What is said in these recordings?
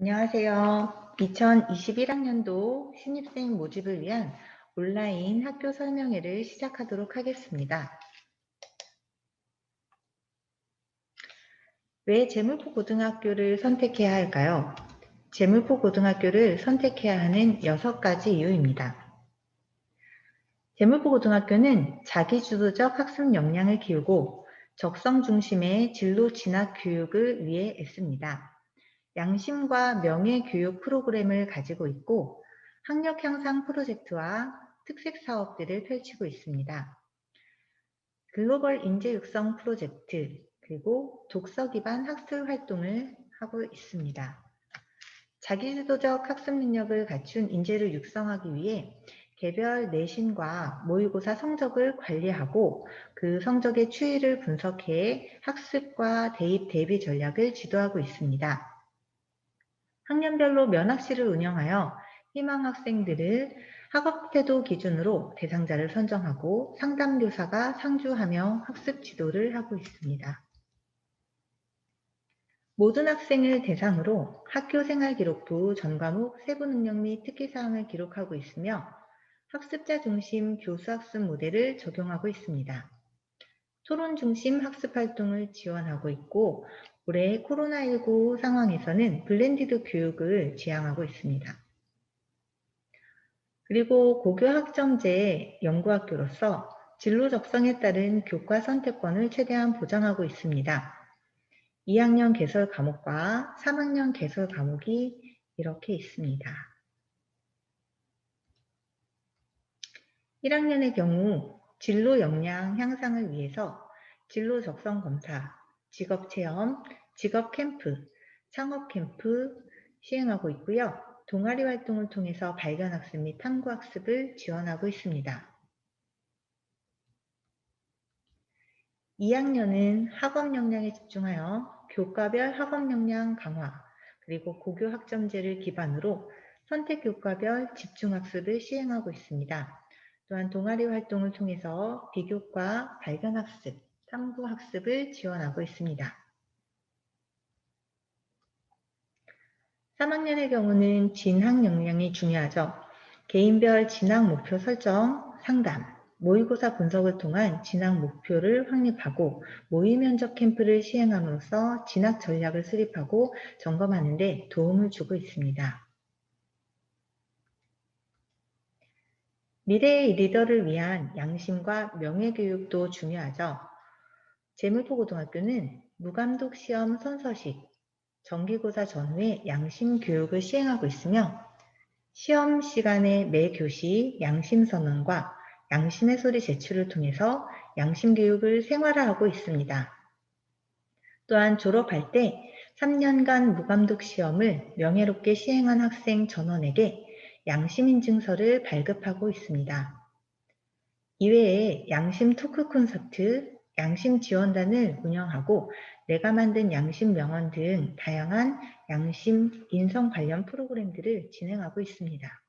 안녕하세요. 2021학년도 신입생 모집을 위한 온라인 학교 설명회를 시작하도록 하겠습니다. 왜 재물포 고등학교를 선택해야 할까요? 재물포 고등학교를 선택해야 하는 6가지 이유입니다. 재물포 고등학교는 자기주도적 학습 역량을 키우고 적성 중심의 진로 진학 교육을 위해 애씁니다. 양심과 명예 교육 프로그램을 가지고 있고 학력 향상 프로젝트와 특색 사업들을 펼치고 있습니다. 글로벌 인재 육성 프로젝트 그리고 독서 기반 학술 활동을 하고 있습니다. 자기주도적 학습 능력을 갖춘 인재를 육성하기 위해 개별 내신과 모의고사 성적을 관리하고 그 성적의 추이를 분석해 학습과 대입 대비 전략을 지도하고 있습니다. 학년별로 면학실을 운영하여 희망 학생들을 학업 태도 기준으로 대상자를 선정하고 상담교사가 상주하며 학습 지도를 하고 있습니다. 모든 학생을 대상으로 학교생활기록부 전과목 세부능력 및 특기사항을 기록하고 있으며 학습자 중심 교수학습 모델을 적용하고 있습니다. 토론 중심 학습 활동을 지원하고 있고 올해 코로나19 상황에서는 블렌디드 교육을 지향하고 있습니다. 그리고 고교 학점제 연구학교로서 진로 적성에 따른 교과 선택권을 최대한 보장하고 있습니다. 2학년 개설 과목과 3학년 개설 과목이 이렇게 있습니다. 1학년의 경우 진로 역량 향상을 위해서 진로 적성 검사, 직업 체험, 직업 캠프, 창업 캠프 시행하고 있고요. 동아리 활동을 통해서 발견학습 및 탐구학습을 지원하고 있습니다. 2학년은 학업 역량에 집중하여 교과별 학업 역량 강화, 그리고 고교 학점제를 기반으로 선택 교과별 집중학습을 시행하고 있습니다. 또한 동아리 활동을 통해서 비교과 발견학습, 탐구학습을 지원하고 있습니다. 3학년의 경우는 진학 역량이 중요하죠. 개인별 진학 목표 설정, 상담, 모의고사 분석을 통한 진학 목표를 확립하고 모의 면접 캠프를 시행함으로써 진학 전략을 수립하고 점검하는 데 도움을 주고 있습니다. 미래의 리더를 위한 양심과 명예교육도 중요하죠. 재물포고등학교는 무감독 시험 선서식, 정기고사 전후에 양심 교육을 시행하고 있으며 시험 시간에 매 교시 양심 선언과 양심의 소리 제출을 통해서 양심 교육을 생활화하고 있습니다. 또한 졸업할 때 3년간 무감독 시험을 명예롭게 시행한 학생 전원에게 양심인증서를 발급하고 있습니다. 이외에 양심 토크 콘서트, 양심 지원단을 운영하고 내가 만든 양심 명언 등 다양한 양심 인성 관련 프로그램들을 진행하고 있습니다.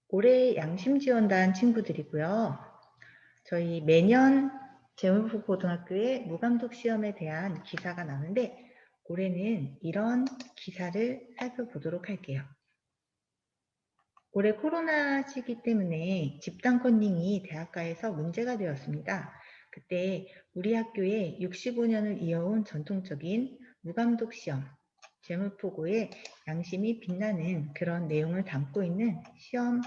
올해 양심 지원단 친구들이고요. 저희 매년 재물포고등학교의 무감독 시험에 대한 기사가 나오는데 올해는 이런 기사를 살펴보도록 할게요. 올해 코로나 시기 때문에 집단 컨닝이 대학가에서 문제가 되었습니다. 그때 우리 학교에 65년을 이어온 전통적인 무감독 시험, 재물포고의 양심이 빛나는 그런 내용을 담고 있는 시험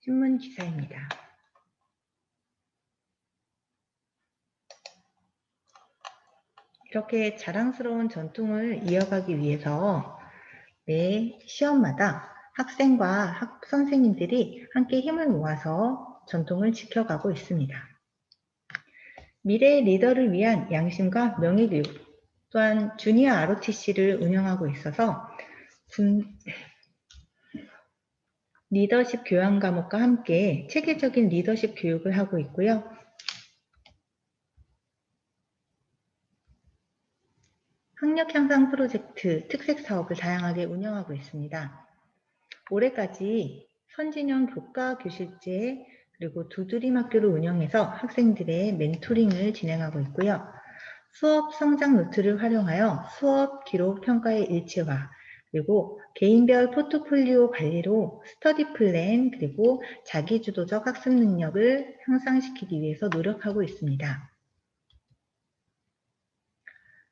신문 기사입니다. 이렇게 자랑스러운 전통을 이어가기 위해서 매 시험마다 학생과 선생님들이 함께 힘을 모아서 전통을 지켜가고 있습니다. 미래의 리더를 위한 양심과 명예교육, 또한 주니어 ROTC를 운영하고 있어서 리더십 교양 과목과 함께 체계적인 리더십 교육을 하고 있고요. 학력 향상 프로젝트, 특색 사업을 다양하게 운영하고 있습니다. 올해까지 선진형 교과 교실제 그리고 두드림 학교를 운영해서 학생들의 멘토링을 진행하고 있고요. 수업 성장 노트를 활용하여 수업 기록 평가의 일체화, 그리고 개인별 포트폴리오 관리로 스터디 플랜, 그리고 자기주도적 학습 능력을 향상시키기 위해서 노력하고 있습니다.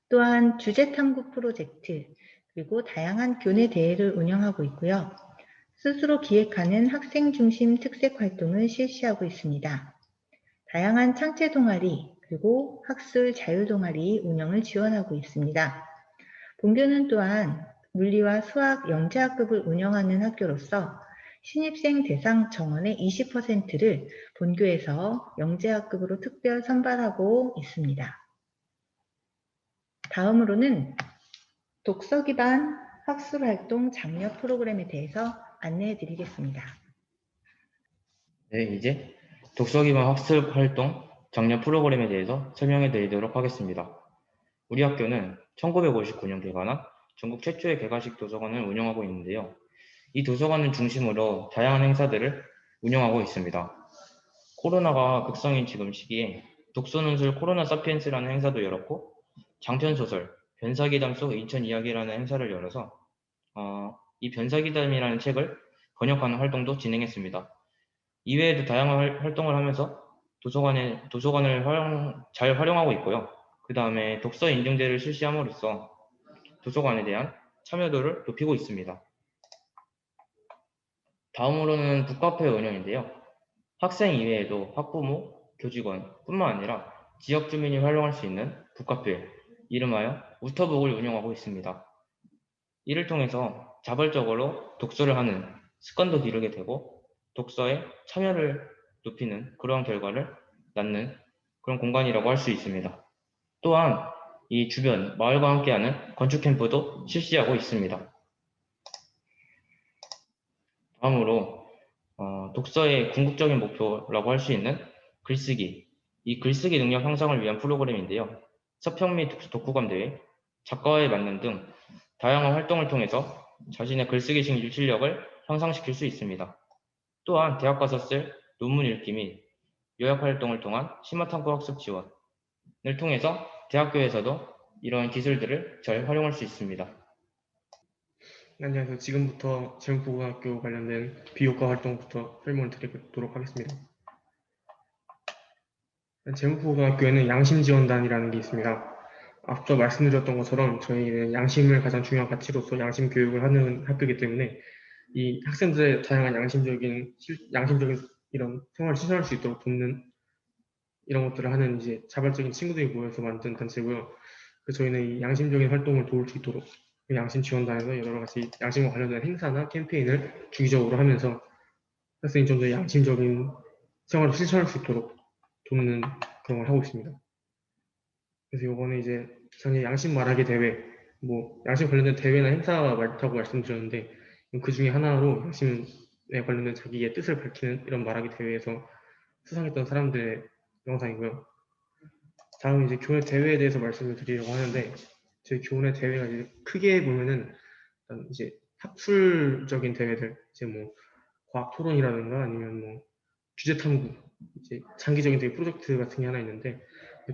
또한 주제 탐구 프로젝트, 그리고 다양한 교내 대회를 운영하고 있고요. 스스로 기획하는 학생 중심 특색 활동을 실시하고 있습니다. 다양한 창체 동아리, 그리고 학술 자율 동아리 운영을 지원하고 있습니다. 본교는 또한 물리와 수학 영재학급을 운영하는 학교로서 신입생 대상 정원의 20%를 본교에서 영재학급으로 특별 선발하고 있습니다. 다음으로는 독서 기반 학술 활동 장려 프로그램에 대해서 안내해 드리겠습니다. 네, 이제 독서 기반 학습 활동 장려 프로그램에 대해서 설명해 드리도록 하겠습니다. 우리 학교는 1959년 개관한 전국 최초의 개관식 도서관을 운영하고 있는데요. 이 도서관을 중심으로 다양한 행사들을 운영하고 있습니다. 코로나가 극성인 지금 시기에 독서논술 코로나 사피엔스라는 행사도 열었고, 장편소설 변사기담 속 인천 이야기라는 행사를 열어서 이 변사기담이라는 책을 번역하는 활동도 진행했습니다. 이외에도 다양한 활동을 하면서 도서관을 잘 활용하고 있고요. 그 다음에 독서 인증제를 실시함으로써 도서관에 대한 참여도를 높이고 있습니다. 다음으로는 북카페 운영인데요. 학생 이외에도 학부모, 교직원 뿐만 아니라 지역 주민이 활용할 수 있는 북카페, 이름하여 우터북을 운영하고 있습니다. 이를 통해서 자발적으로 독서를 하는 습관도 기르게 되고 독서에 참여를 높이는 그러한 결과를 낳는 그런 공간이라고 할 수 있습니다. 또한 이 주변 마을과 함께하는 건축 캠프도 실시하고 있습니다. 다음으로 독서의 궁극적인 목표라고 할 수 있는 글쓰기, 이 글쓰기 능력 향상을 위한 프로그램인데요. 서평 및 독후감 대회, 작가와의 만남 등 다양한 활동을 통해서 자신의 글쓰기 실력을 향상시킬 수 있습니다. 또한 대학 가서 쓸 논문 읽기 및 요약 활동을 통한 심화탐구 학습 지원을 통해서 대학교에서도 이러한 기술들을 잘 활용할 수 있습니다. 안녕하세요. 지금부터 제국고등학교 관련된 비교과 활동부터 설명을 드리도록 하겠습니다. 제국고등학교에는 양심지원단이라는 게 있습니다. 앞서 말씀드렸던 것처럼 저희는 양심을 가장 중요한 가치로서 양심 교육을 하는 학교이기 때문에 이 학생들의 다양한 양심적인 이런 생활을 실천할 수 있도록 돕는 이런 것들을 하는 이제 자발적인 친구들이 모여서 만든 단체고요. 그래서 저희는 이 양심적인 활동을 도울 수 있도록 양심 지원단에서 여러 가지 양심과 관련된 행사나 캠페인을 주기적으로 하면서 학생이 좀 더 양심적인 생활을 실천할 수 있도록 돕는 그런 걸 하고 있습니다. 그래서 이번에 이제 전에 양심 말하기 대회, 뭐 양심 관련된 대회나 행사가 많다고 말씀드렸는데 그 중에 하나로 양심에 관련된 자기의 뜻을 밝히는 이런 말하기 대회에서 수상했던 사람들의 영상이고요. 다음 이제 교내 대회에 대해서 말씀을 드리려고 하는데 저희 교내 대회가 이제 크게 보면은 이제 학술적인 대회들, 이제 뭐 과학 토론이라든가 아니면 뭐 주제 탐구, 이제 장기적인 대회 프로젝트 같은 게 하나 있는데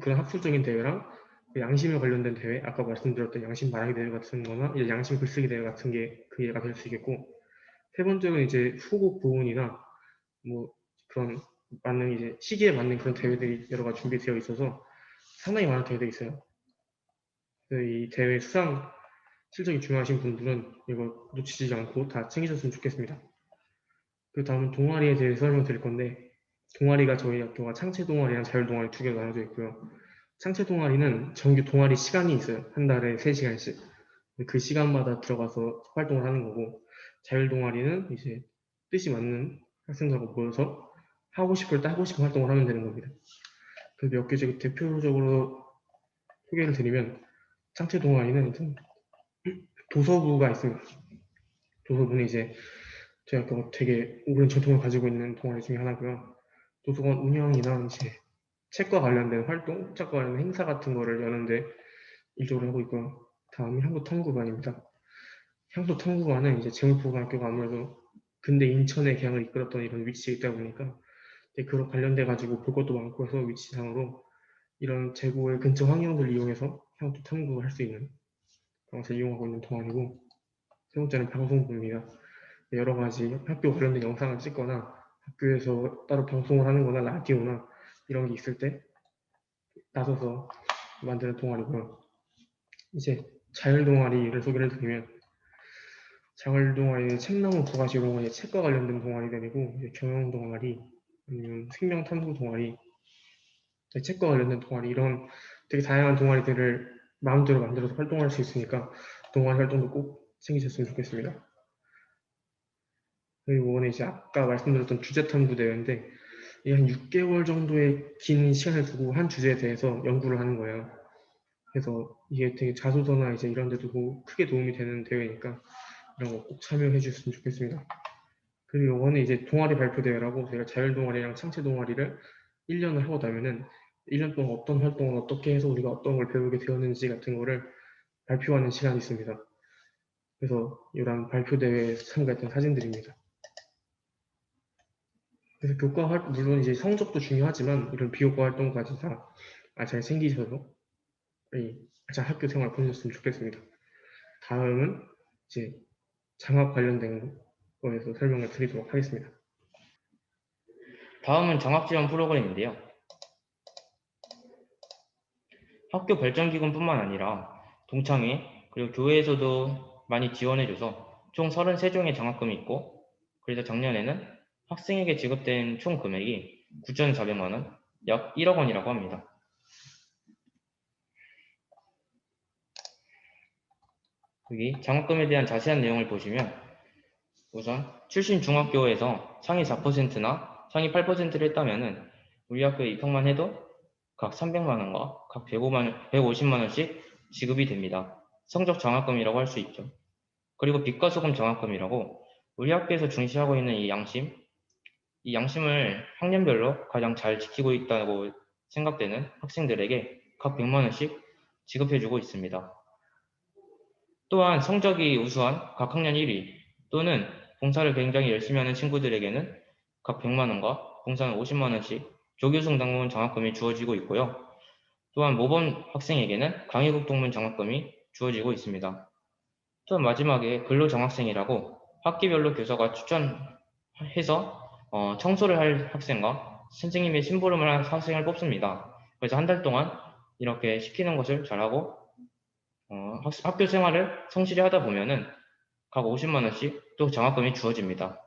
그런 학술적인 대회랑 그 양심에 관련된 대회, 아까 말씀드렸던 양심 말하기 대회 같은 거나 이제 양심 글쓰기 대회 같은 게 그 예가 될 수 있겠고, 세 번째는 이제 후곡 보훈이나 뭐 그런 맞는 이제 시기에 맞는 그런 대회들이 여러 가지 준비되어 있어서 상당히 많은 대회들이 있어요. 이 대회 수상 실적이 중요하신 분들은 이거 놓치지 않고 다 챙기셨으면 좋겠습니다. 그 다음은 동아리에 대해서 설명드릴 건데, 동아리가 저희 학교가 창체 동아리랑 자율 동아리 두 개로 나눠져 있고요. 창체 동아리는 정규 동아리 시간이 있어요. 한 달에 3시간씩. 그 시간마다 들어가서 활동을 하는 거고, 자율 동아리는 이제 뜻이 맞는 학생들하고 모여서 하고 싶을 때 하고 싶은 활동을 하면 되는 겁니다. 그래서 몇 개 제가 대표적으로 소개를 드리면, 창체 동아리는 도서부가 있습니다. 도서부는 이제 저희 학교가 되게 오랜 전통을 가지고 있는 동아리 중에 하나고요. 도서관 운영이나 이제 책과 관련된 활동, 책과 관련된 행사 같은 거를 여는데 일조를 하고 있고요. 다음이 향도탐구반입니다. 향도탐구반은 이제 제물포고등학교가 아무래도 근대 인천의 개항을 이끌었던 이런 위치에 있다 보니까 그런 관련돼 가지고 볼 것도 많고 해서 위치상으로 이런 제고의 근처 환경들을 이용해서 향토 탐구할 수 있는 것을 이용하고 있는 동아리고, 세 번째는 방송부입니다. 여러 가지 학교 관련된 영상을 찍거나 학교에서 따로 방송을 하는 거나 라디오나 이런 게 있을 때 나서서 만드는 동아리고요. 이제 자율 동아리를 소개를 드리면, 자율 동아리는 책나무 부가시 이런 건 책과 관련된 동아리들이고, 이제 경영 동아리, 아니면 생명 탐구 동아리, 책과 관련된 동아리, 이런 되게 다양한 동아리들을 마음대로 만들어서 활동할 수 있으니까 동아리 활동도 꼭 챙기셨으면 좋겠습니다. 그리고 이번에 이제 아까 말씀드렸던 주제 탐구 대회인데, 이게 한 6개월 정도의 긴 시간을 두고 한 주제에 대해서 연구를 하는 거예요. 그래서 이게 되게 자소서나 이제 이런 데도 크게 도움이 되는 대회니까 이런 거 꼭 참여해 주셨으면 좋겠습니다. 그리고 이번에 이제 동아리 발표 대회라고, 저희가 자율 동아리랑 창체 동아리를 1년을 하고 나면은 1년 동안 어떤 활동을 어떻게 해서 우리가 어떤 걸 배우게 되었는지 같은 거를 발표하는 시간이 있습니다. 그래서 이런 발표 대회에 참가했던 사진들입니다. 그래서 교과 활동, 물론 이제 성적도 중요하지만 이런 비교과 활동까지 다 잘 챙기셔서 잘 학교 생활 보내셨으면 좋겠습니다. 다음은 이제 장학 관련된 거에서 설명을 드리도록 하겠습니다. 다음은 장학 지원 프로그램인데요. 학교 발전기금뿐만 아니라 동창회 그리고 교회에서도 많이 지원해줘서 총 33종의 장학금이 있고, 그래서 작년에는 학생에게 지급된 총 금액이 9,400만 원, 약 1억 원이라고 합니다. 여기 장학금에 대한 자세한 내용을 보시면, 우선 출신 중학교에서 상위 4%나 상위 8%를 했다면은 우리 학교에 입학만 해도 각 300만 원과 각 150만 원씩 지급이 됩니다. 성적 장학금이라고 할 수 있죠. 그리고 빛과 소금 장학금이라고, 우리 학교에서 중시하고 있는 이 양심을 학년별로 가장 잘 지키고 있다고 생각되는 학생들에게 각 100만 원씩 지급해주고 있습니다. 또한 성적이 우수한 각 학년 1위 또는 봉사를 굉장히 열심히 하는 친구들에게는 각 100만 원과 봉사는 50만 원씩 조교성 당문 장학금이 주어지고 있고요. 또한 모범 학생에게는 강의국 동문 장학금이 주어지고 있습니다. 또 마지막에 근로장학생이라고 학기별로 교사가 추천해서 청소를 할 학생과 선생님의 심부름을 한 학생을 뽑습니다. 그래서 한 달 동안 이렇게 시키는 것을 잘하고 학교 생활을 성실히 하다 보면은 각 50만 원씩 또 장학금이 주어집니다.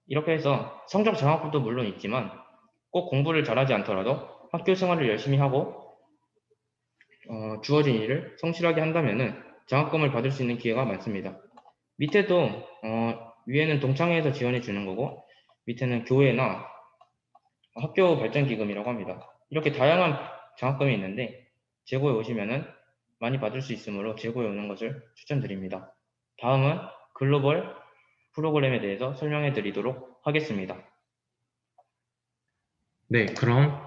이렇게 해서 성적 장학금도 물론 있지만 꼭 공부를 잘하지 않더라도 학교 생활을 열심히 하고 주어진 일을 성실하게 한다면은 장학금을 받을 수 있는 기회가 많습니다. 밑에도 위에는 동창회에서 지원해 주는 거고, 밑에는 교회나 학교 발전기금이라고 합니다. 이렇게 다양한 장학금이 있는데 제고에 오시면은 많이 받을 수 있으므로 제고에 오는 것을 추천드립니다. 다음은 글로벌 프로그램에 대해서 설명해 드리도록 하겠습니다. 네, 그럼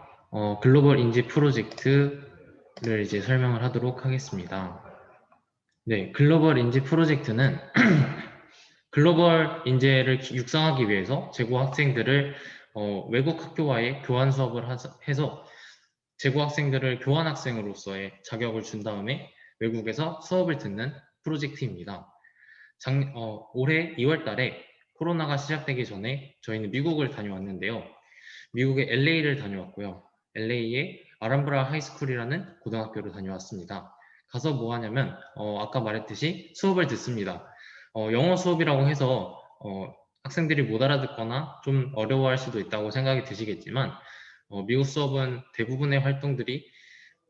글로벌 인재 프로젝트를 이제 설명을 하도록 하겠습니다. 네, 글로벌 인재 프로젝트는 글로벌 인재를 육성하기 위해서 제고 학생들을 외국 학교와의 교환 수업을 해서 제고 학생들을 교환 학생으로서의 자격을 준 다음에 외국에서 수업을 듣는 프로젝트입니다. 올해 2월 달에 코로나가 시작되기 전에 저희는 미국을 다녀왔는데요. 미국의 LA를 다녀왔고요. LA의 아람브라 하이스쿨이라는 고등학교를 다녀왔습니다. 가서 뭐 하냐면 아까 말했듯이 수업을 듣습니다. 영어 수업이라고 해서 학생들이 못 알아듣거나 좀 어려워할 수도 있다고 생각이 드시겠지만 미국 수업은 대부분의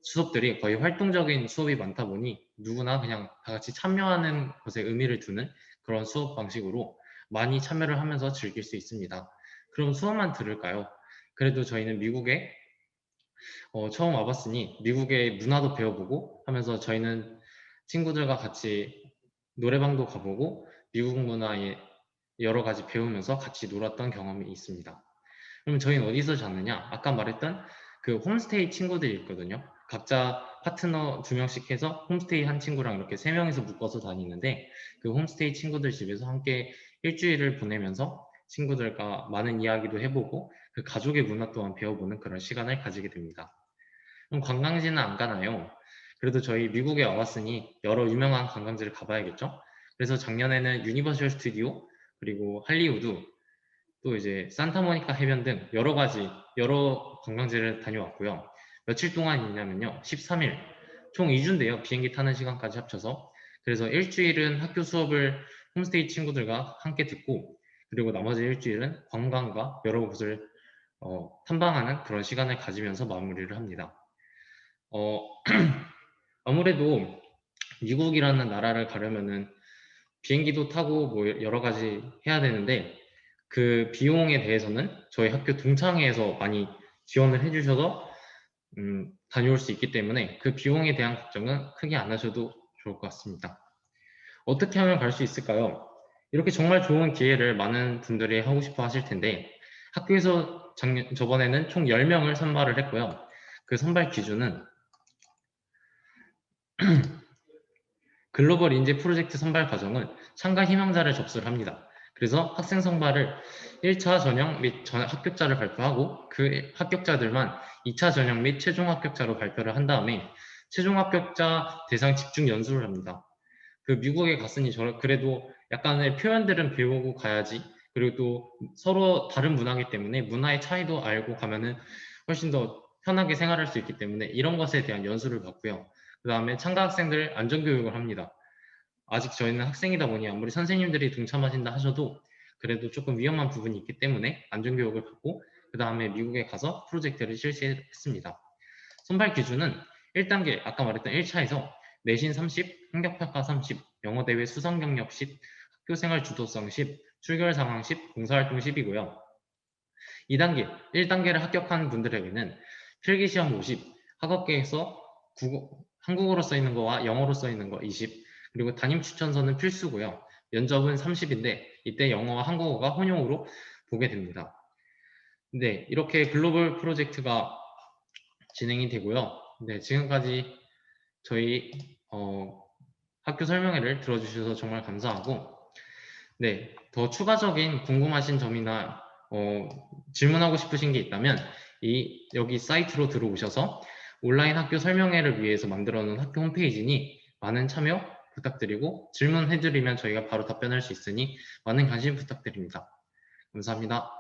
수업들이 거의 활동적인 수업이 많다 보니 누구나 그냥 다 같이 참여하는 것에 의미를 두는 그런 수업 방식으로 많이 참여를 하면서 즐길 수 있습니다. 그럼 수업만 들을까요? 그래도 저희는 미국에 처음 와봤으니 미국의 문화도 배워보고 하면서 저희는 친구들과 같이 노래방도 가보고 미국 문화에 여러 가지 배우면서 같이 놀았던 경험이 있습니다. 그럼 저희는 어디서 잤느냐? 아까 말했던 그 홈스테이 친구들이 있거든요. 각자 파트너 2명씩 해서 홈스테이 한 친구랑 이렇게 3명이서 묶어서 다니는데, 그 홈스테이 친구들 집에서 함께 일주일을 보내면서 친구들과 많은 이야기도 해보고 그 가족의 문화 또한 배워보는 그런 시간을 가지게 됩니다. 그럼 관광지는 안 가나요? 그래도 저희 미국에 와봤으니 여러 유명한 관광지를 가봐야겠죠? 그래서 작년에는 유니버셜 스튜디오, 그리고 할리우드, 또 이제 산타모니카 해변 등 여러 관광지를 다녀왔고요. 며칠 동안 있냐면요. 13일, 총 2주인데요. 비행기 타는 시간까지 합쳐서. 그래서 일주일은 학교 수업을 홈스테이 친구들과 함께 듣고, 그리고 나머지 일주일은 관광과 여러 곳을 탐방하는 그런 시간을 가지면서 마무리를 합니다. 아무래도 미국이라는 나라를 가려면은 비행기도 타고 뭐 여러 가지 해야 되는데, 그 비용에 대해서는 저희 학교 동창회에서 많이 지원을 해주셔서 다녀올 수 있기 때문에 그 비용에 대한 걱정은 크게 안 하셔도 좋을 것 같습니다. 어떻게 하면 갈 수 있을까요? 이렇게 정말 좋은 기회를 많은 분들이 하고 싶어 하실 텐데, 학교에서 저번에는 총 10명을 선발을 했고요. 그 선발 기준은 글로벌 인재 프로젝트 선발 과정은 참가 희망자를 접수를 합니다. 그래서 학생 선발을 1차 전형 및 합격자를 발표하고 그 합격자들만 2차 전형 및 최종 합격자로 발표를 한 다음에 최종 합격자 대상 집중 연수를 합니다. 그 미국에 갔으니 그래도 약간의 표현들은 배우고 가야지. 그리고 또 서로 다른 문화이기 때문에 문화의 차이도 알고 가면은 훨씬 더 편하게 생활할 수 있기 때문에 이런 것에 대한 연수를 받고요. 그 다음에 참가 학생들 안전교육을 합니다. 아직 저희는 학생이다 보니 아무리 선생님들이 동참하신다 하셔도 그래도 조금 위험한 부분이 있기 때문에 안전교육을 받고 그 다음에 미국에 가서 프로젝트를 실시했습니다. 선발 기준은 1단계 아까 말했던 1차에서 내신 30, 행정평가 30, 영어대회 수상 경력 10, 학교생활 주도성 10, 출결 상황 10, 봉사활동 10이고요. 2단계, 1단계를 합격한 분들에게는 필기시험 50, 학업계에서 한국어로 써있는 거와 영어로 써있는 거 20, 그리고 담임 추천서는 필수고요. 면접은 30인데 이때 영어와 한국어가 혼용으로 보게 됩니다. 네, 이렇게 글로벌 프로젝트가 진행이 되고요. 네, 지금까지 저희 학교 설명회를 들어주셔서 정말 감사하고, 네, 더 추가적인 궁금하신 점이나 질문하고 싶으신 게 있다면 여기 사이트로 들어오셔서 온라인 학교 설명회를 위해서 만들어 놓은 학교 홈페이지니 많은 참여 부탁드리고 질문해드리면 저희가 바로 답변할 수 있으니 많은 관심 부탁드립니다. 감사합니다.